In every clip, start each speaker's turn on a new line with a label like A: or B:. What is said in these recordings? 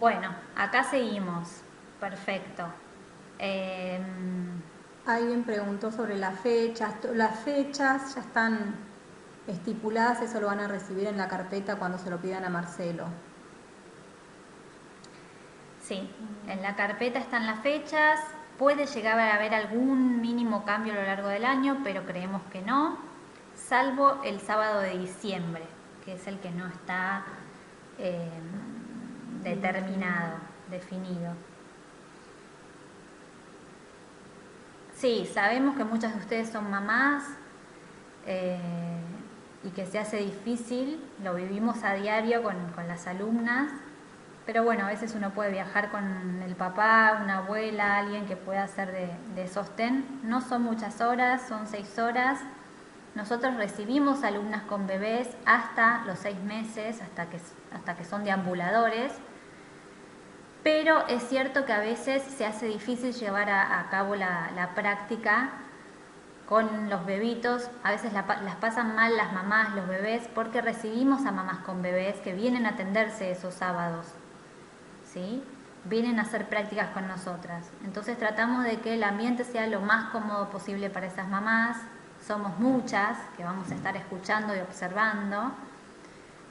A: Bueno, acá seguimos. Perfecto. Eh,
B: Alguien preguntó sobre las fechas. Las fechas ya están estipuladas, eso lo van a recibir en la carpeta cuando se lo pidan a Marcelo.
A: sí, en la carpeta están las fechas. Puede llegar a haber algún mínimo cambio a lo largo del año, pero creemos que no, salvo el sábado de diciembre, que es el que no está eh, determinado, definido. Sí, sabemos que muchas de ustedes son mamás eh, y que se hace difícil, lo vivimos a diario con las alumnas, pero bueno, a veces uno puede viajar con el papá, una abuela, alguien que pueda hacer de sostén. No son muchas horas, son 6 horas. Nosotros recibimos alumnas con bebés hasta los 6 meses, hasta que son deambuladores. Pero es cierto que a veces se hace difícil llevar a cabo la práctica con los bebitos. A veces las pasan mal las mamás, los bebés, porque recibimos a mamás con bebés que vienen a atenderse esos sábados, ¿sí? Vienen a hacer prácticas con nosotras. Entonces tratamos de que el ambiente sea lo más cómodo posible para esas mamás. Somos muchas que vamos a estar escuchando y observando.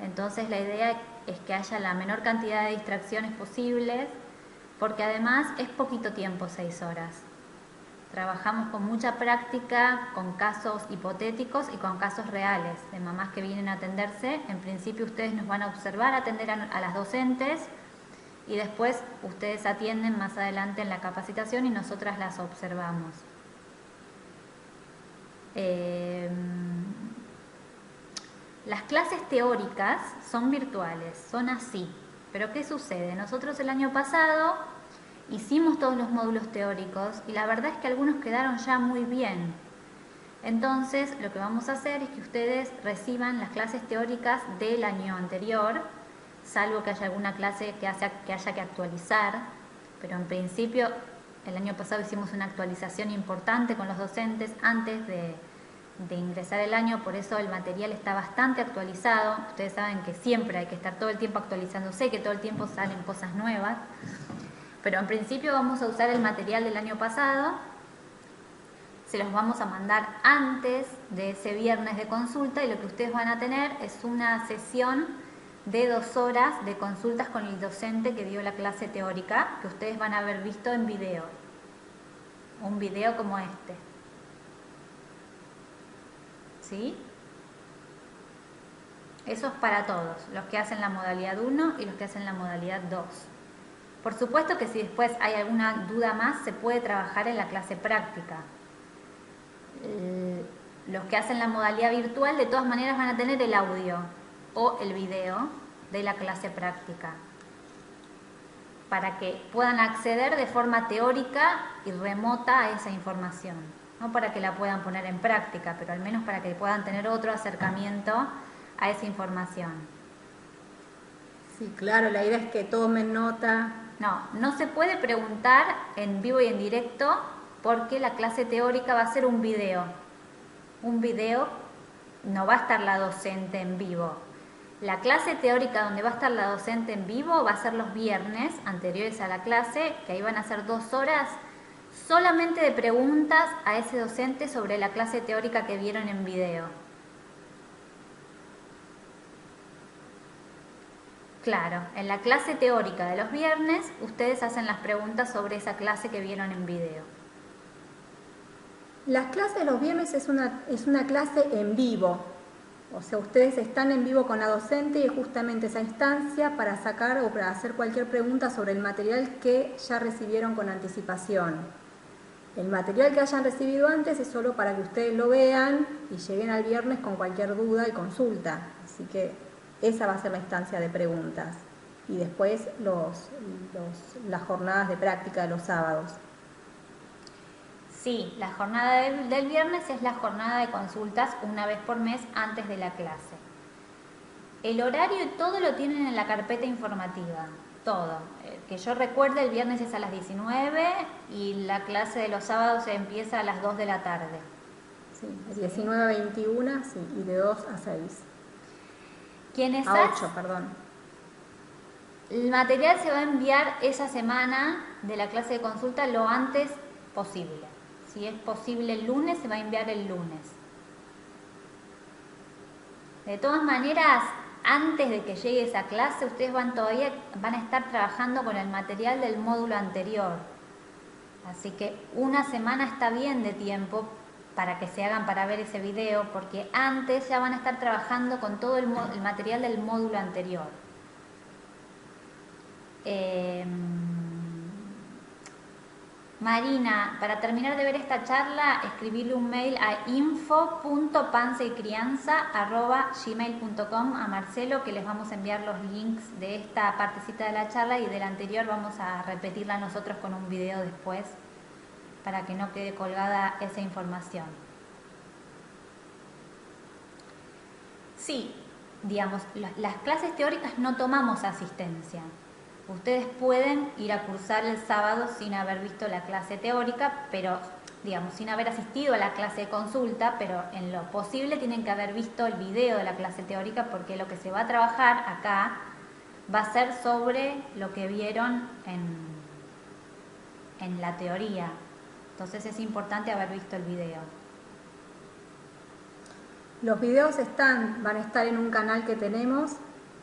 A: Entonces la idea es que haya la menor cantidad de distracciones posibles, porque además es poquito tiempo, 6 horas. Trabajamos con mucha práctica, con casos hipotéticos y con casos reales de mamás que vienen a atenderse. En principio ustedes nos van a observar, atender a las docentes y después ustedes atienden más adelante en la capacitación y nosotras las observamos. Las clases teóricas son virtuales, son así. Pero ¿qué sucede? Nosotros el año pasado hicimos todos los módulos teóricos y la verdad es que algunos quedaron ya muy bien. Entonces, lo que vamos a hacer es que ustedes reciban las clases teóricas del año anterior, salvo que haya alguna clase que haya que actualizar, pero en principio el año pasado hicimos una actualización importante con los docentes antes de ingresar el año, por eso el material está bastante actualizado. Ustedes saben que siempre hay que estar todo el tiempo actualizándose, que todo el tiempo salen cosas nuevas, pero en principio vamos a usar el material del año pasado. Se los vamos a mandar antes de ese viernes de consulta y lo que ustedes van a tener es una sesión de 2 horas de consultas con el docente que dio la clase teórica, que ustedes van a haber visto en video, un video como este, ¿sí? Eso es para todos, los que hacen la modalidad 1 y los que hacen la modalidad 2. Por supuesto que si después hay alguna duda más, se puede trabajar en la clase práctica. Los que hacen la modalidad virtual de todas maneras van a tener el audio o el video de la clase práctica para que puedan acceder de forma teórica y remota a esa información, no para que la puedan poner en práctica, pero al menos para que puedan tener otro acercamiento a esa información.
B: Sí, claro, la idea es que tomen nota.
A: No se puede preguntar en vivo y en directo porque la clase teórica va a ser un video. Un video, no va a estar la docente en vivo. La clase teórica donde va a estar la docente en vivo va a ser los viernes anteriores a la clase, que ahí van a ser 2 horas solamente de preguntas a ese docente sobre la clase teórica que vieron en video. Claro, en la clase teórica de los viernes ustedes hacen las preguntas sobre esa clase que vieron en video.
B: Las clases de los viernes es una clase en vivo. O sea, ustedes están en vivo con la docente y es justamente esa instancia para sacar o para hacer cualquier pregunta sobre el material que ya recibieron con anticipación. El material que hayan recibido antes es solo para que ustedes lo vean y lleguen al viernes con cualquier duda y consulta. Así que esa va a ser la instancia de preguntas. Y después las jornadas de práctica de los sábados.
A: Sí, la jornada del viernes es la jornada de consultas una vez por mes antes de la clase. El horario y todo lo tienen en la carpeta informativa, todo. Que yo recuerde, el viernes es a las 19 y la clase de los sábados empieza a las 2 de la tarde.
B: Sí, de 19 a 21, sí, y de 2 a 6.
A: ¿Quiénes
B: A 8, perdón.
A: El material se va a enviar esa semana de la clase de consulta lo antes posible. Si es posible el lunes, se va a enviar el lunes. De todas maneras, antes de que llegue esa clase, ustedes todavía van a estar trabajando con el material del módulo anterior. Así que una semana está bien de tiempo para que se hagan para ver ese video, porque antes ya van a estar trabajando con todo el material del módulo anterior. Marina, para terminar de ver esta charla, escribirle un mail a info.pansaycrianza@gmail.com a Marcelo, que les vamos a enviar los links de esta partecita de la charla, y de la anterior vamos a repetirla nosotros con un video después para que no quede colgada esa información. Sí, digamos, las clases teóricas no tomamos asistencia. Ustedes pueden ir a cursar el sábado sin haber visto la clase teórica, pero, digamos, sin haber asistido a la clase de consulta, pero en lo posible tienen que haber visto el video de la clase teórica, porque lo que se va a trabajar acá va a ser sobre lo que vieron en la teoría. Entonces es importante haber visto el video.
B: Los videos van a estar en un canal que tenemos,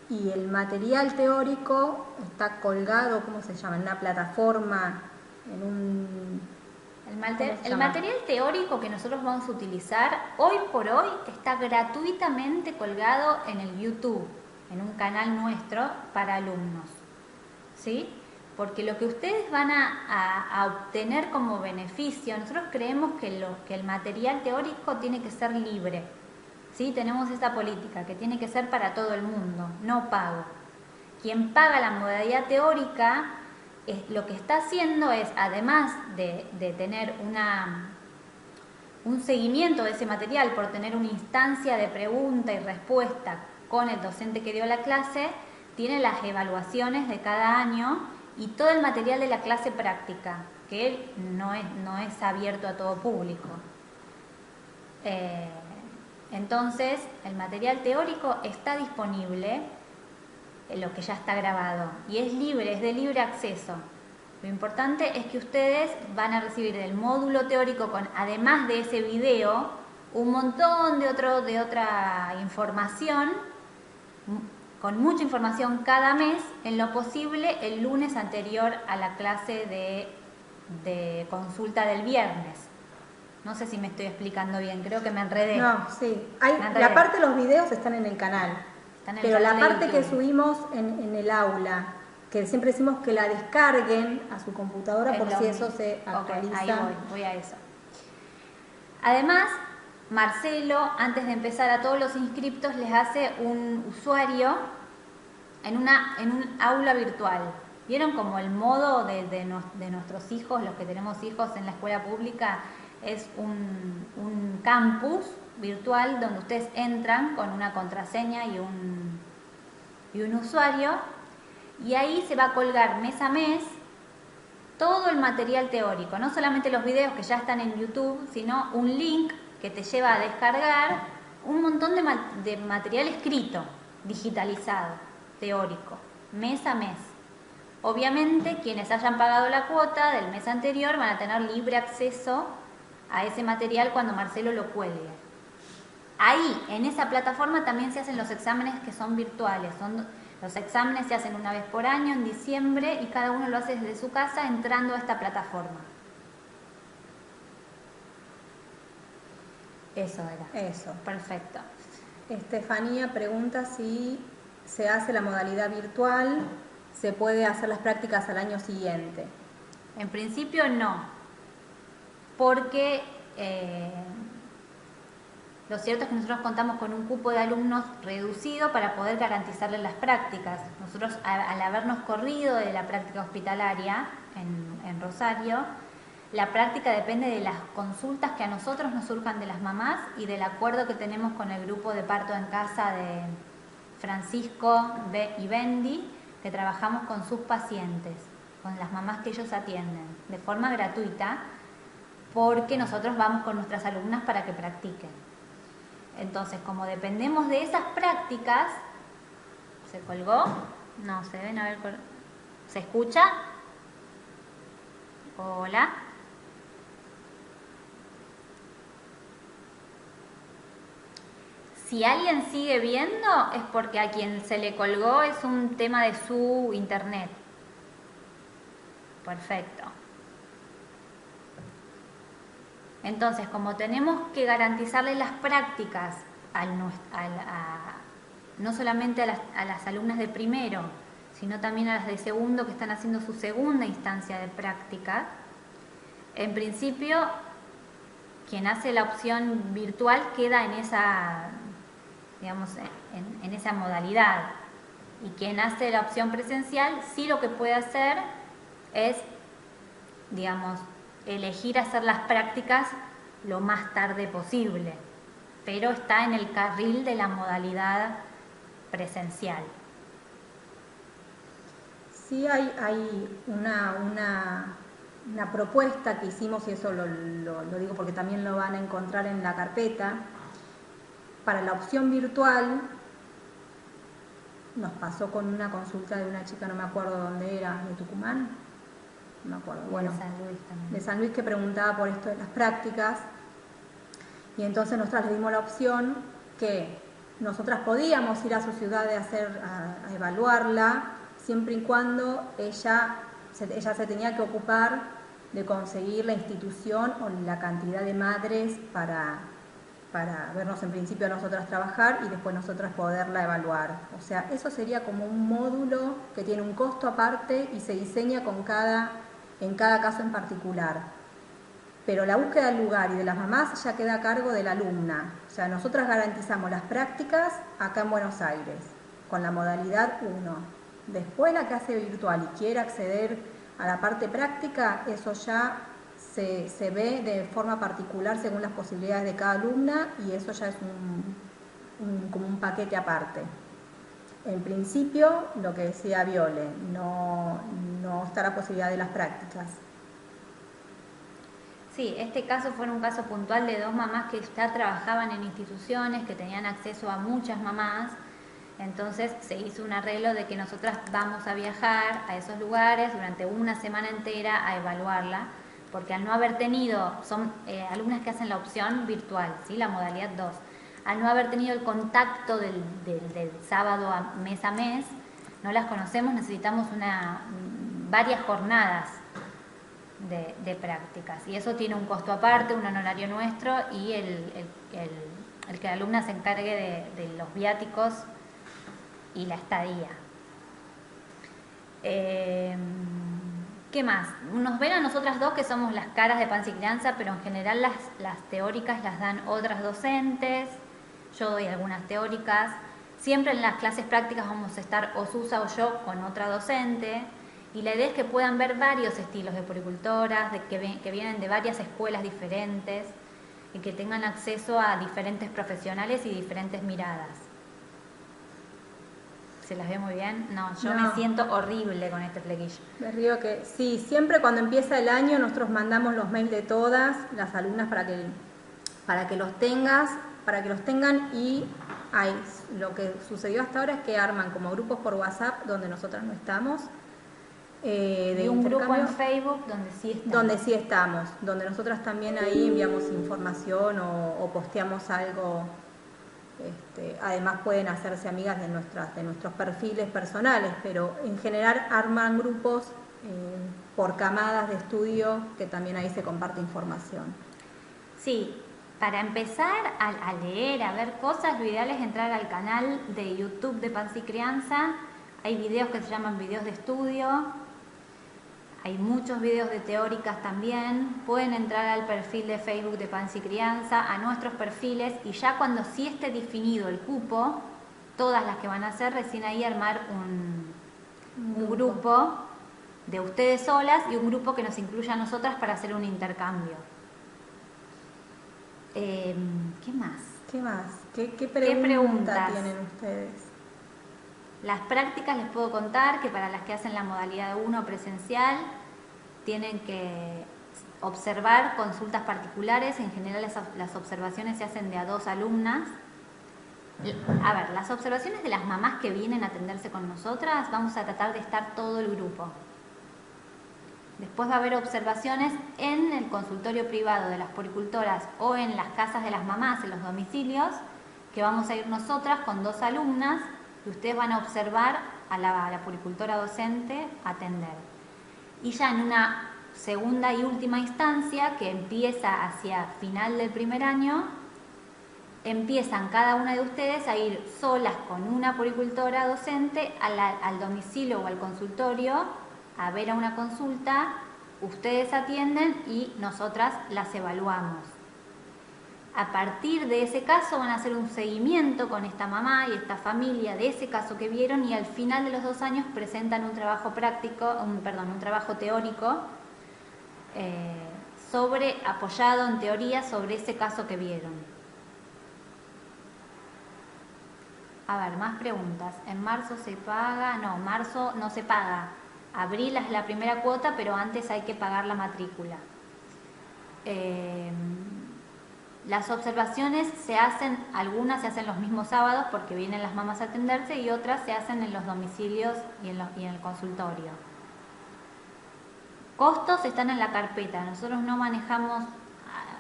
B: y el material teórico está colgado, ¿cómo se llama? En una plataforma, en un...
A: El material teórico que nosotros vamos a utilizar hoy por hoy está gratuitamente colgado en el YouTube, en un canal nuestro para alumnos, ¿sí? Porque lo que ustedes van a obtener como beneficio, nosotros creemos que el material teórico tiene que ser libre. ¿Sí? Tenemos esta política que tiene que ser para todo el mundo, no pago. Quien paga la modalidad teórica lo que está haciendo es, además de tener un seguimiento de ese material por tener una instancia de pregunta y respuesta con el docente que dio la clase, tiene las evaluaciones de cada año y todo el material de la clase práctica, que no es abierto a todo público. Entonces, el material teórico está disponible, lo que ya está grabado, y es libre, es de libre acceso. Lo importante es que ustedes van a recibir del módulo teórico, además de ese video, un montón de otra información, con mucha información cada mes, en lo posible el lunes anterior a la clase de consulta del viernes. No sé si me estoy explicando bien, creo que me enredé.
B: No, sí. La parte de los videos están en el canal, pero la parte que subimos en el aula, que siempre decimos que la descarguen a su computadora por si eso se actualiza.
A: Okay, ahí voy a eso. Además, Marcelo, antes de empezar, a todos los inscriptos les hace un usuario en un aula virtual. ¿Vieron como el modo de nuestros hijos, los que tenemos hijos en la escuela pública? Es un campus virtual donde ustedes entran con una contraseña y un usuario, y ahí se va a colgar mes a mes todo el material teórico, no solamente los videos que ya están en YouTube, sino un link que te lleva a descargar un montón de material escrito, digitalizado, teórico, mes a mes. Obviamente quienes hayan pagado la cuota del mes anterior van a tener libre acceso a ese material cuando Marcelo lo cuelgue. Ahí, en esa plataforma, también se hacen los exámenes que son virtuales. Los exámenes se hacen una vez por año, en diciembre, y cada uno lo hace desde su casa entrando a esta plataforma. Eso era.
B: Eso.
A: Perfecto.
B: Estefanía pregunta si se hace la modalidad virtual, se puede hacer las prácticas al año siguiente.
A: En principio no. Porque lo cierto es que nosotros contamos con un cupo de alumnos reducido para poder garantizarles las prácticas. Nosotros, al habernos corrido de la práctica hospitalaria en Rosario, la práctica depende de las consultas que a nosotros nos surjan de las mamás y del acuerdo que tenemos con el grupo de parto en casa de Francisco y Bendy, que trabajamos con sus pacientes, con las mamás que ellos atienden, de forma gratuita, porque nosotros vamos con nuestras alumnas para que practiquen. Entonces, como dependemos de esas prácticas, se colgó. No, se deben haber... ¿Se escucha? Hola. Si alguien sigue viendo es porque a quien se le colgó es un tema de su internet. Perfecto. Entonces, como tenemos que garantizarle las prácticas no solamente a las alumnas de primero, sino también a las de segundo que están haciendo su segunda instancia de práctica, en principio, quien hace la opción virtual queda en esa, digamos, en esa modalidad. Y quien hace la opción presencial, sí lo que puede hacer es, digamos, elegir hacer las prácticas lo más tarde posible, pero está en el carril de la modalidad presencial.
B: Sí hay una propuesta que hicimos, y eso lo digo porque también lo van a encontrar en la carpeta. Para la opción virtual, nos pasó con una consulta de una chica, no me acuerdo dónde era, de Tucumán, no me acuerdo, bueno,
A: de San Luis también.
B: De San Luis, que preguntaba por esto de las prácticas, y entonces nosotras le dimos la opción que nosotras podíamos ir a su ciudad a evaluarla, siempre y cuando ella se tenía que ocupar de conseguir la institución o la cantidad de madres para vernos en principio a nosotras trabajar y después nosotras poderla evaluar. O sea, eso sería como un módulo que tiene un costo aparte y se diseña en cada caso en particular. Pero la búsqueda del lugar y de las mamás ya queda a cargo de la alumna. O sea, nosotras garantizamos las prácticas acá en Buenos Aires, con la modalidad 1. Después la que hace virtual y quiere acceder a la parte práctica, eso ya se ve de forma particular según las posibilidades de cada alumna, y eso ya es como un paquete aparte. En principio, lo que decía Viole, no está la posibilidad de las prácticas.
A: Sí, este caso fue un caso puntual de dos mamás que ya trabajaban en instituciones, que tenían acceso a muchas mamás. Entonces se hizo un arreglo de que nosotras vamos a viajar a esos lugares durante una semana entera a evaluarla, porque al no haber tenido, son alumnas que hacen la opción virtual, ¿sí? La modalidad 2, al no haber tenido el contacto del sábado a mes, no las conocemos, necesitamos varias jornadas de prácticas, y eso tiene un costo aparte, un honorario nuestro y el que la alumna se encargue de los viáticos y la estadía. ¿Qué más? Nos ven a nosotras dos que somos las caras de Pansi Crianza, pero en general las teóricas las dan otras docentes, yo doy algunas teóricas, siempre en las clases prácticas vamos a estar o Susa o yo con otra docente. Y la idea es que puedan ver varios estilos de puericultoras, que vienen de varias escuelas diferentes y que tengan acceso a diferentes profesionales y diferentes miradas. ¿Se las ve muy bien? No, yo me siento horrible con este flequillo.
B: Me río que sí, siempre cuando empieza el año nosotros mandamos los mails de todas las alumnas para que los tengan, y lo que sucedió hasta ahora es que arman como grupos por WhatsApp donde nosotras no estamos.
A: Y un grupo en Facebook donde sí estamos.
B: Donde nosotras también ahí enviamos información o posteamos algo. Además pueden hacerse amigas de nuestros perfiles personales, pero en general arman grupos por camadas de estudio, que también ahí se comparte información.
A: Sí, para empezar a leer, a ver cosas, lo ideal es entrar al canal de YouTube de Pansi Crianza. Hay videos que se llaman videos de estudio. Hay muchos videos de teóricas también. Pueden entrar al perfil de Facebook de Pansi Crianza, a nuestros perfiles, y ya cuando sí esté definido el cupo, todas las que van a hacer, recién ahí armar un grupo de ustedes solas y un grupo que nos incluya a nosotras para hacer un intercambio. ¿Qué más?
B: ¿Qué preguntas tienen ustedes?
A: Las prácticas les puedo contar que para las que hacen la modalidad 1 presencial tienen que observar consultas particulares. En general las observaciones se hacen de a 2 alumnas A ver, las observaciones de las mamás que vienen a atenderse con nosotras, vamos a tratar de estar todo el grupo. Después va a haber observaciones en el consultorio privado de las puericultoras o en las casas de las mamás, en los domicilios, que vamos a ir nosotras con 2 alumnas y ustedes van a observar a la puericultora docente atender. Y ya en una segunda y última instancia, que empieza hacia final del primer año, empiezan cada una de ustedes a ir solas con una puericultora docente al domicilio o al consultorio a ver a una consulta, ustedes atienden y nosotras las evaluamos. A partir de ese caso van a hacer un seguimiento con esta mamá y esta familia de ese caso que vieron y al final de los 2 años presentan un trabajo práctico, un trabajo teórico apoyado en teoría sobre ese caso que vieron. A ver, más preguntas. ¿En marzo se paga? No, marzo no se paga. Abril es la primera cuota, pero antes hay que pagar la matrícula. Las observaciones algunas se hacen los mismos sábados porque vienen las mamás a atenderse y otras se hacen en los domicilios y en el consultorio. Costos están en la carpeta. Nosotros no manejamos,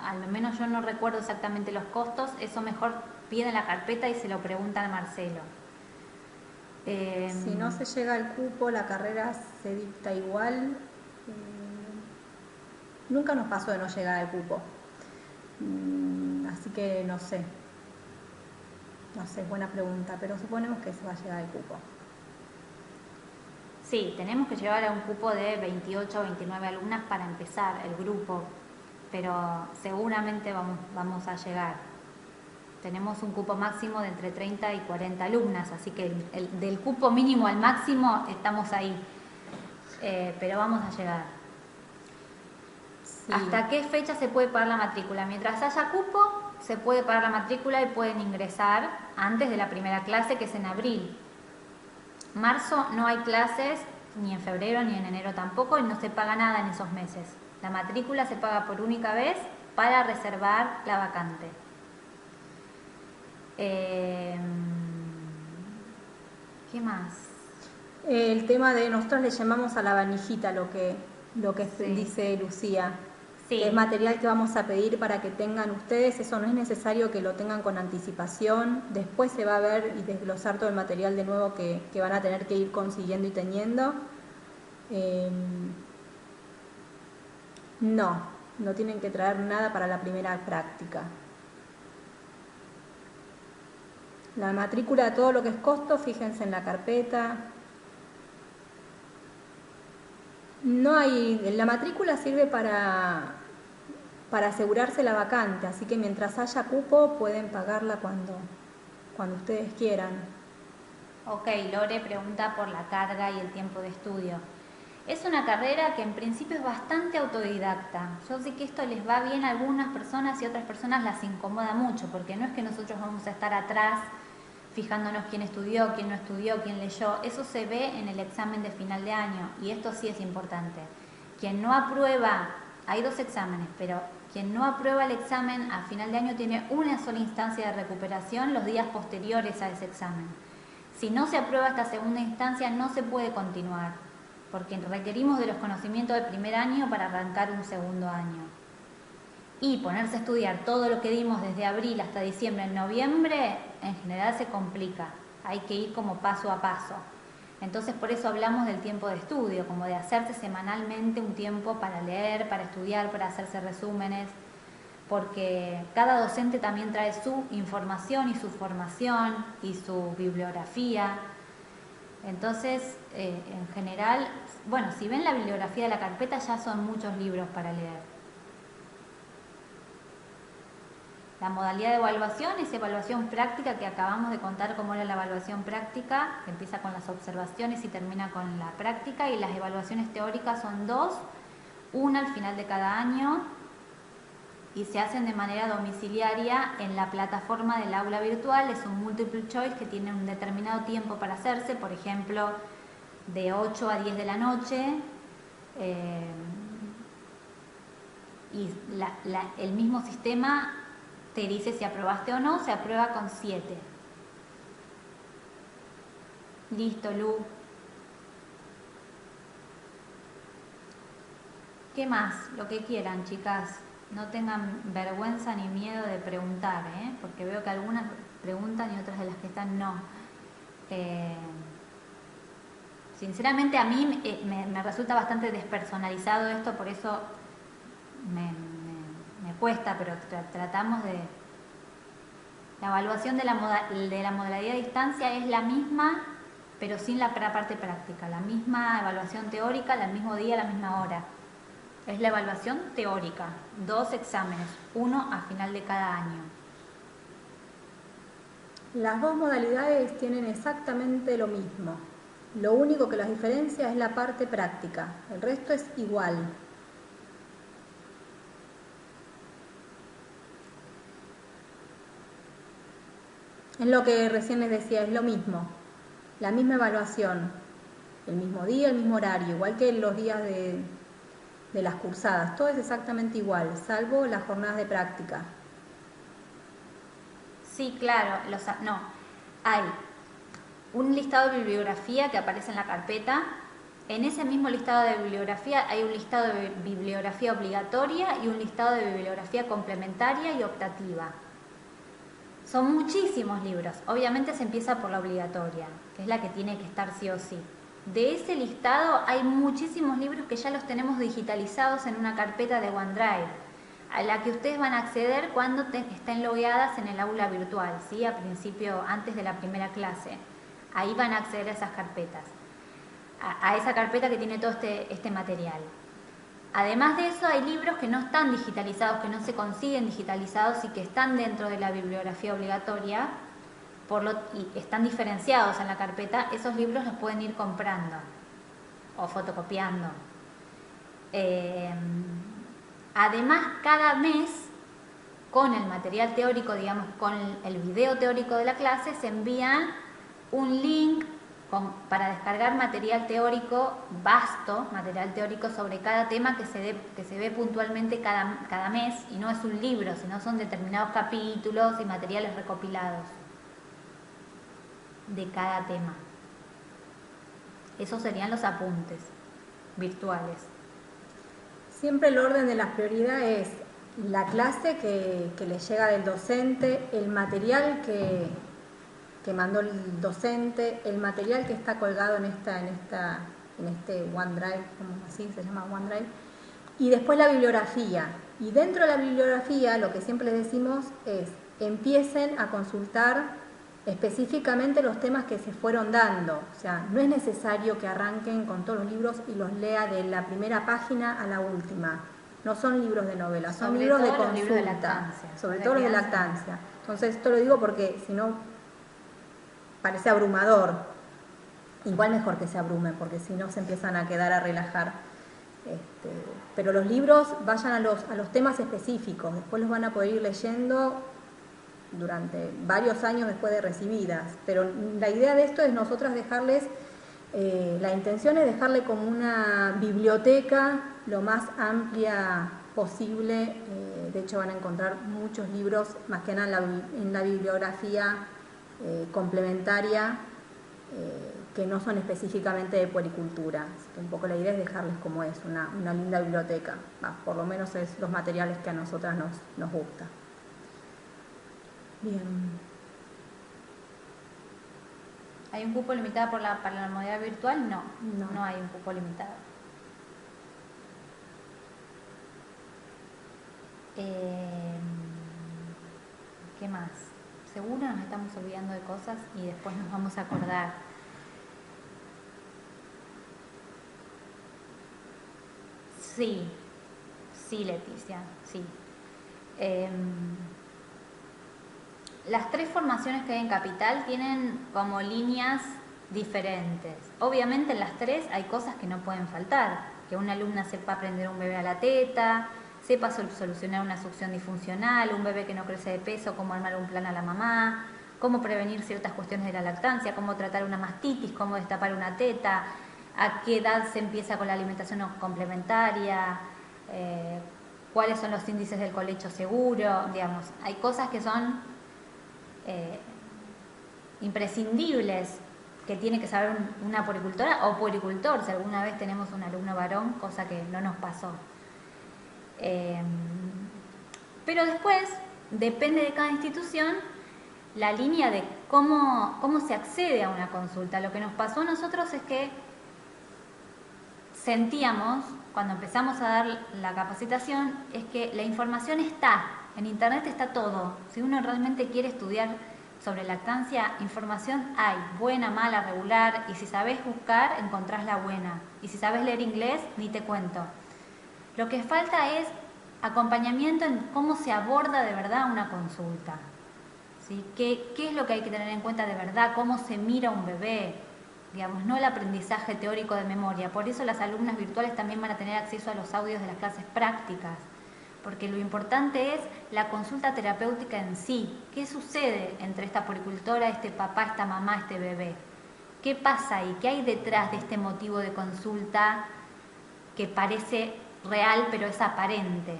A: al menos yo no recuerdo exactamente los costos, eso mejor piden la carpeta y se lo preguntan a Marcelo.
B: Si no se llega al cupo, la carrera se dicta igual. Nunca nos pasó de no llegar al cupo. Así que no sé. No sé, buena pregunta, pero suponemos que se va a llegar al cupo.
A: Sí, tenemos que llegar a un cupo de 28 o 29 alumnas para empezar el grupo, pero seguramente vamos a llegar. Tenemos un cupo máximo de entre 30 y 40 alumnas, así que del cupo mínimo al máximo estamos ahí, pero vamos a llegar. Sí. ¿Hasta qué fecha se puede pagar la matrícula? Mientras haya cupo, se puede pagar la matrícula y pueden ingresar antes de la primera clase, que es en abril. Marzo no hay clases, ni en febrero ni en enero tampoco, y no se paga nada en esos meses. La matrícula se paga por única vez para reservar la vacante. ¿Qué más?
B: El tema de nosotros le llamamos a la valijita lo que sí. Dice Lucía. Sí. Que es material que vamos a pedir para que tengan ustedes. Eso no es necesario que lo tengan con anticipación. Después se va a ver y desglosar todo el material de nuevo que van a tener que ir consiguiendo y teniendo. No tienen que traer nada para la primera práctica. La matrícula, todo lo que es costo, fíjense en la carpeta. La matrícula sirve para asegurarse la vacante, así que mientras haya cupo pueden pagarla cuando ustedes quieran.
A: Ok, Lore pregunta por la carga y el tiempo de estudio. Es una carrera que en principio es bastante autodidacta. Yo sé que esto les va bien a algunas personas y a otras personas las incomoda mucho, porque no es que nosotros vamos a estar atrás fijándonos quién estudió, quién no estudió, quién leyó. Eso se ve en el examen de final de año y esto sí es importante. Quien no aprueba, hay 2 exámenes, pero quien no aprueba el examen a final de año tiene una sola instancia de recuperación los días posteriores a ese examen. Si no se aprueba esta segunda instancia no se puede continuar, porque requerimos de los conocimientos del primer año para arrancar un segundo año. Y ponerse a estudiar todo lo que dimos desde abril hasta diciembre, en noviembre, en general se complica. Hay que ir como paso a paso. Entonces por eso hablamos del tiempo de estudio, como de hacerse semanalmente un tiempo para leer, para estudiar, para hacerse resúmenes, porque cada docente también trae su información y su formación y su bibliografía. Entonces, en general, bueno, si ven la bibliografía de la carpeta ya son muchos libros para leer. La modalidad de evaluación es evaluación práctica, que acabamos de contar cómo era la evaluación práctica, que empieza con las observaciones y termina con la práctica, y las evaluaciones teóricas son 2, una al final de cada año, y se hacen de manera domiciliaria en la plataforma del aula virtual. Es un multiple choice que tiene un determinado tiempo para hacerse, por ejemplo, de 8 a 10 de la noche, y el mismo sistema te dice si aprobaste o no. Se aprueba con 7. Listo, Lu. ¿Qué más? Lo que quieran, chicas. No tengan vergüenza ni miedo de preguntar, porque veo que algunas preguntan y otras de las que están no. Sinceramente a mí me resulta bastante despersonalizado esto, por eso me cuesta, pero tratamos de... La evaluación de la modalidad de distancia es la misma, pero sin la parte práctica. La misma evaluación teórica, el mismo día, la misma hora. Es la evaluación teórica, 2 exámenes, 1 a final de cada año.
B: Las dos modalidades tienen exactamente lo mismo. Lo único que las diferencia es la parte práctica, el resto es igual. Es lo que recién les decía, es lo mismo, la misma evaluación, el mismo día, el mismo horario, igual que los días de las cursadas, todo es exactamente igual, salvo las jornadas de práctica.
A: Sí, claro, no, hay un listado de bibliografía que aparece en la carpeta. En ese mismo listado de bibliografía hay un listado de bibliografía obligatoria y un listado de bibliografía complementaria y optativa. Son muchísimos libros. Obviamente se empieza por la obligatoria, que es la que tiene que estar sí o sí. De ese listado hay muchísimos libros que ya los tenemos digitalizados en una carpeta de OneDrive, a la que ustedes van a acceder cuando estén logueadas en el aula virtual, ¿sí? A principio, antes de la primera clase. Ahí van a acceder a esas carpetas, a esa carpeta que tiene todo este material. Además de eso, hay libros que no están digitalizados, que no se consiguen digitalizados y que están dentro de la bibliografía obligatoria y están diferenciados en la carpeta. Esos libros los pueden ir comprando o fotocopiando. Además, cada mes, con el material teórico, digamos, con el video teórico de la clase, se envía un link para descargar material teórico vasto, material teórico sobre cada tema que se ve puntualmente cada mes, y no es un libro, sino son determinados capítulos y materiales recopilados de cada tema. Esos serían los apuntes virtuales.
B: Siempre el orden de las prioridades es la clase que le llega del docente, el material que mandó el docente, el material que está colgado en este OneDrive, como así se llama OneDrive, y después la bibliografía. Y dentro de la bibliografía lo que siempre les decimos es empiecen a consultar específicamente los temas que se fueron dando. O sea, no es necesario que arranquen con todos los libros y los lea de la primera página a la última. No son libros de novela, son libros de consulta, sobre todo los de lactancia. Entonces esto lo digo porque si no parece abrumador. Igual mejor que se abrumen, porque si no se empiezan a quedar a relajar. Pero los libros vayan a los temas específicos, después los van a poder ir leyendo durante varios años después de recibidas. Pero la idea de esto es nosotras dejarles, la intención es dejarle como una biblioteca lo más amplia posible. De hecho van a encontrar muchos libros, más que nada en la bibliografía complementaria, que no son específicamente de puericultura. Así que un poco la idea es dejarles como es, una linda biblioteca. Por lo menos es los materiales que a nosotras nos gusta. Bien.
A: ¿Hay un cupo limitado para la modalidad virtual? No hay un cupo limitado. ¿Qué más? Seguro nos estamos olvidando de cosas y después nos vamos a acordar. Sí, Leticia, sí. Las 3 formaciones que hay en Capital tienen como líneas diferentes. Obviamente en las 3 hay cosas que no pueden faltar. Que una alumna sepa prender un bebé a la teta, sepa solucionar una succión disfuncional, un bebé que no crece de peso, cómo armar un plan a la mamá, cómo prevenir ciertas cuestiones de la lactancia, cómo tratar una mastitis, cómo destapar una teta, a qué edad se empieza con la alimentación complementaria, cuáles son los índices del colecho seguro, digamos. Hay cosas que son imprescindibles que tiene que saber una puericultora o puericultor, si alguna vez tenemos un alumno varón, cosa que no nos pasó. Pero después, depende de cada institución, la línea de cómo se accede a una consulta. Lo que nos pasó a nosotros es que sentíamos, cuando empezamos a dar la capacitación, es que la información está, en internet está todo. Si uno realmente quiere estudiar sobre lactancia, información hay, buena, mala, regular, y si sabes buscar, encontrás la buena. Y si sabes leer inglés, ni te cuento. Lo que falta es acompañamiento en cómo se aborda de verdad una consulta. ¿Sí? ¿Qué es lo que hay que tener en cuenta de verdad? ¿Cómo se mira un bebé? Digamos, no el aprendizaje teórico de memoria. Por eso las alumnas virtuales también van a tener acceso a los audios de las clases prácticas, porque lo importante es la consulta terapéutica en sí. ¿Qué sucede entre esta puericultora, este papá, esta mamá, este bebé? ¿Qué pasa ahí? ¿Qué hay detrás de este motivo de consulta que parece real pero es aparente?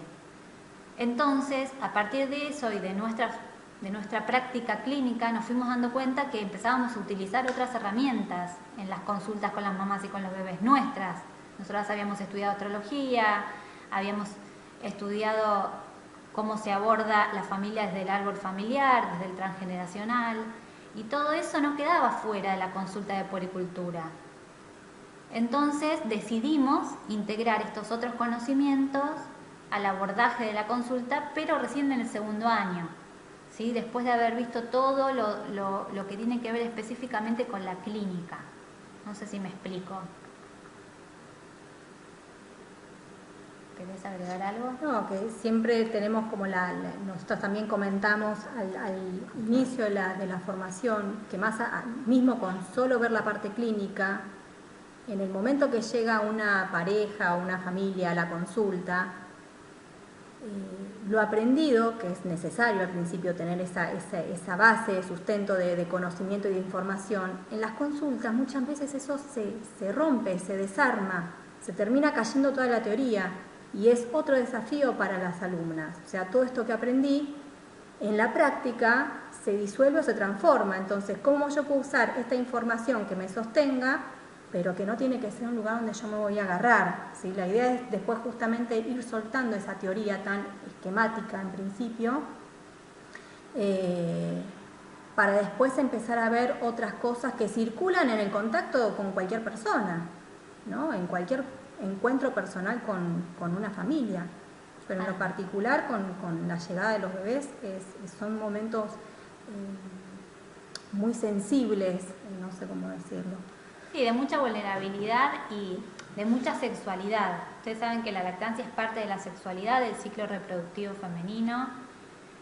A: Entonces, a partir de eso y de nuestra práctica clínica, nos fuimos dando cuenta que empezábamos a utilizar otras herramientas en las consultas con las mamás y con los bebés nuestras. Nosotras habíamos estudiado astrología, habíamos estudiado cómo se aborda la familia desde el árbol familiar, desde el transgeneracional, y todo eso no quedaba fuera de la consulta de puericultura. Entonces decidimos integrar estos otros conocimientos al abordaje de la consulta, pero recién en el segundo año, ¿sí? Después de haber visto todo lo que tiene que ver específicamente con la clínica. No sé si me explico. ¿Querés agregar algo?
B: No, que siempre tenemos como nosotros también comentamos al inicio de la formación, que mismo con solo ver la parte clínica, en el momento que llega una pareja o una familia a la consulta, lo aprendido, que es necesario al principio tener esa base de sustento de conocimiento y de información, en las consultas muchas veces eso se rompe, se desarma, se termina cayendo toda la teoría y es otro desafío para las alumnas. O sea, todo esto que aprendí en la práctica se disuelve o se transforma. Entonces, ¿cómo yo puedo usar esta información que me sostenga, pero que no tiene que ser un lugar donde yo me voy a agarrar? ¿Sí? La idea es después justamente ir soltando esa teoría tan esquemática en principio, para después empezar a ver otras cosas que circulan en el contacto con cualquier persona, ¿no? En cualquier encuentro personal con una familia. Pero en lo particular con la llegada de los bebés son momentos muy sensibles, no sé cómo decirlo.
A: Sí, de mucha vulnerabilidad y de mucha sexualidad. Ustedes saben que la lactancia es parte de la sexualidad, del ciclo reproductivo femenino,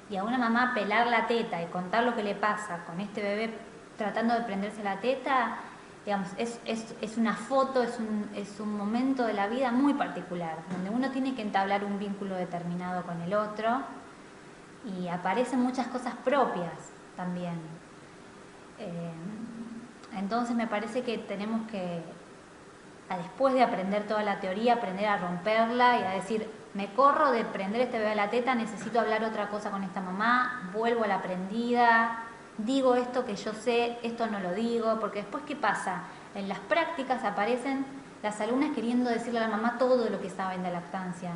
A: y a una mamá pelar la teta y contar lo que le pasa con este bebé tratando de prenderse la teta, digamos, es una foto, es un momento de la vida muy particular, donde uno tiene que entablar un vínculo determinado con el otro y aparecen muchas cosas propias también. Entonces me parece que tenemos que, después de aprender toda la teoría, aprender a romperla y a decir, me corro de prender este bebé a la teta, necesito hablar otra cosa con esta mamá, vuelvo a la aprendida, digo esto que yo sé, esto no lo digo, porque después ¿qué pasa? En las prácticas aparecen las alumnas queriendo decirle a la mamá todo lo que saben de lactancia.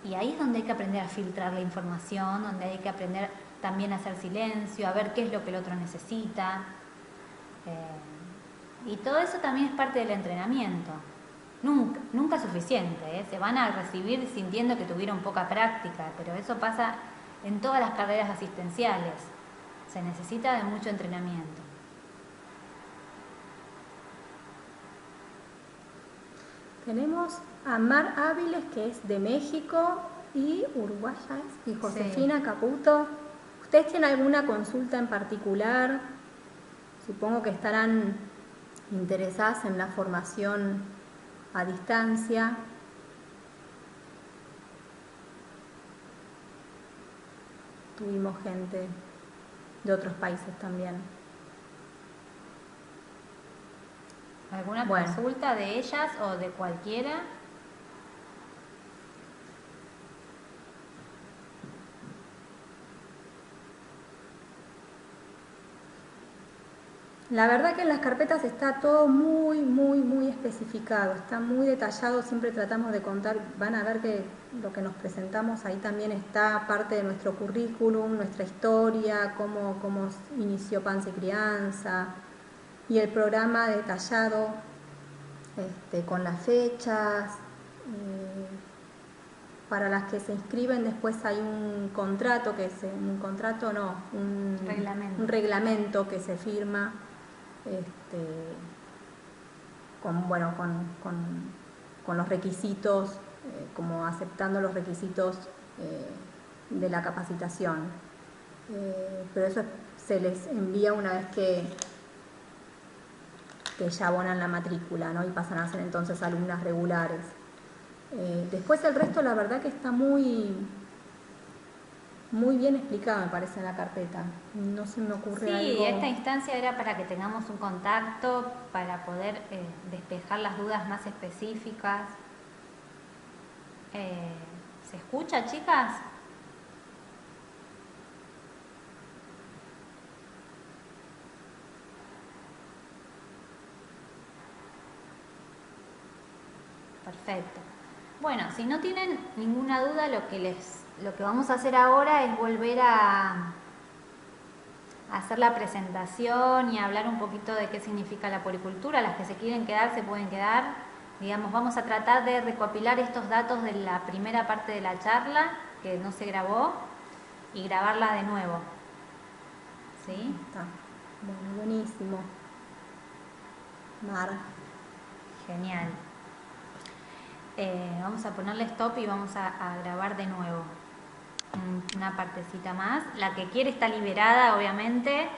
A: Y ahí es donde hay que aprender a filtrar la información, donde hay que aprender también a hacer silencio, a ver qué es lo que el otro necesita. Y todo eso también es parte del entrenamiento. Nunca es suficiente, ¿eh? Se van a recibir sintiendo que tuvieron poca práctica, pero eso pasa en todas las carreras asistenciales. Se necesita de mucho entrenamiento.
B: Tenemos a Mar Áviles, que es de México, y uruguaya es, y Josefina sí. Caputo. ¿Ustedes tienen alguna consulta en particular? Supongo que estarán interesadas en la formación a distancia. Tuvimos gente de otros países también.
A: ¿Alguna consulta de ellas o de cualquiera?
B: La verdad que en las carpetas está todo muy especificado, está muy detallado, siempre tratamos de contar, van a ver que lo que nos presentamos ahí también está parte de nuestro currículum, nuestra historia, cómo inició Panza y Crianza, y el programa detallado con las fechas. Para las que se inscriben después hay un contrato, un reglamento que se firma con los requisitos, como aceptando los requisitos de la capacitación. Pero eso se les envía una vez que ya abonan la matrícula, ¿no? Y pasan a ser entonces alumnas regulares. Después el resto la verdad que está muy bien explicado, me parece, en la carpeta. No se me ocurre algo.
A: Sí, esta instancia era para que tengamos un contacto, para poder despejar las dudas más específicas. ¿Se escucha, chicas? Perfecto. Bueno, si no tienen ninguna duda, lo que vamos a hacer ahora es volver a hacer la presentación y hablar un poquito de qué significa la poricultura. Las que se quieren quedar se pueden quedar. Digamos, vamos a tratar de recopilar estos datos de la primera parte de la charla, que no se grabó, y grabarla de nuevo. ¿Sí?
B: Está. Bueno, buenísimo. Mar.
A: Genial. Vamos a ponerle stop y vamos a grabar de nuevo una partecita más. La que quiere está liberada, obviamente,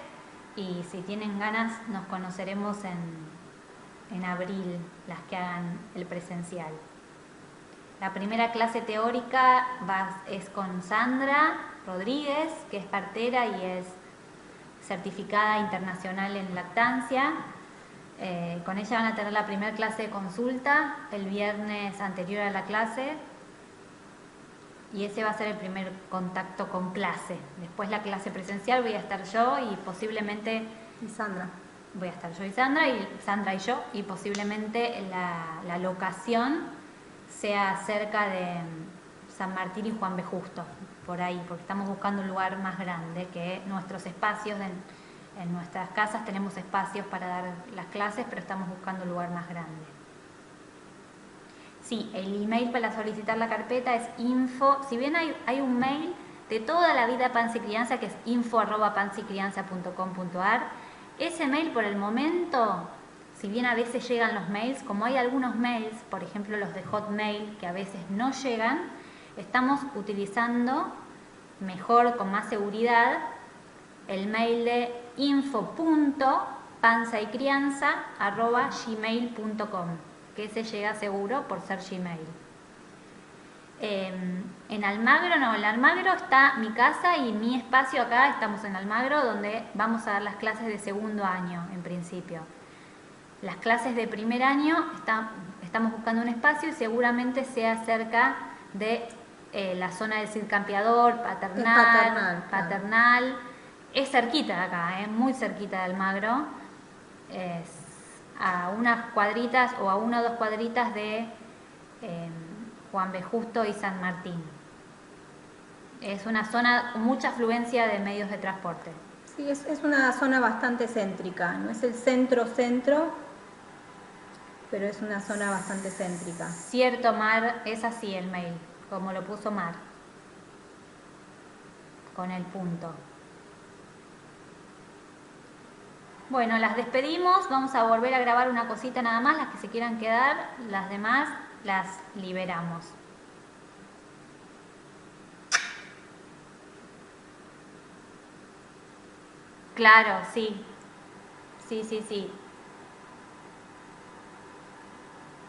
A: y si tienen ganas nos conoceremos en abril, las que hagan el presencial. La primera clase teórica es con Sandra Rodríguez, que es partera y es certificada internacional en lactancia. Con ella van a tener la primera clase de consulta el viernes anterior a la clase, y ese va a ser el primer contacto con clase. Después la clase presencial voy a estar yo y posiblemente...
B: Y Sandra.
A: Voy a estar yo y Sandra y yo, y posiblemente la locación sea cerca de San Martín y Juan B. Justo, por ahí, porque estamos buscando un lugar más grande, que nuestros espacios en nuestras casas tenemos espacios para dar las clases, pero estamos buscando un lugar más grande. Sí, el email para solicitar la carpeta es info, si bien hay un mail de toda la vida Panza y Crianza, que es info@panzaycrianza.com.ar, ese mail por el momento, si bien a veces llegan los mails, como hay algunos mails, por ejemplo los de Hotmail, que a veces no llegan, estamos utilizando mejor, con más seguridad, el mail de info.panzaycrianza@gmail.com, que ese llega seguro por ser Gmail. En Almagro no, en Almagro está mi casa y mi espacio acá, estamos en Almagro, donde vamos a dar las clases de segundo año en principio. Las clases de primer año estamos buscando un espacio y seguramente sea cerca de la zona del Cid Campeador, Paternal.
B: Claro.
A: Es cerquita de acá, muy cerquita de Almagro, es a unas cuadritas o a 1 o 2 cuadritas de Juan B. Justo y San Martín. Es una zona con mucha afluencia de medios de transporte.
B: Sí, es una zona bastante céntrica, no es el centro, pero es una zona bastante céntrica.
A: Cierto, Mar, es así el mail, como lo puso Mar, con el punto. Bueno, las despedimos, vamos a volver a grabar una cosita nada más, las que se quieran quedar, las demás las liberamos. Claro, sí. Sí.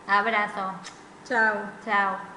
A: Abrazo.
B: Chao.
A: Chao.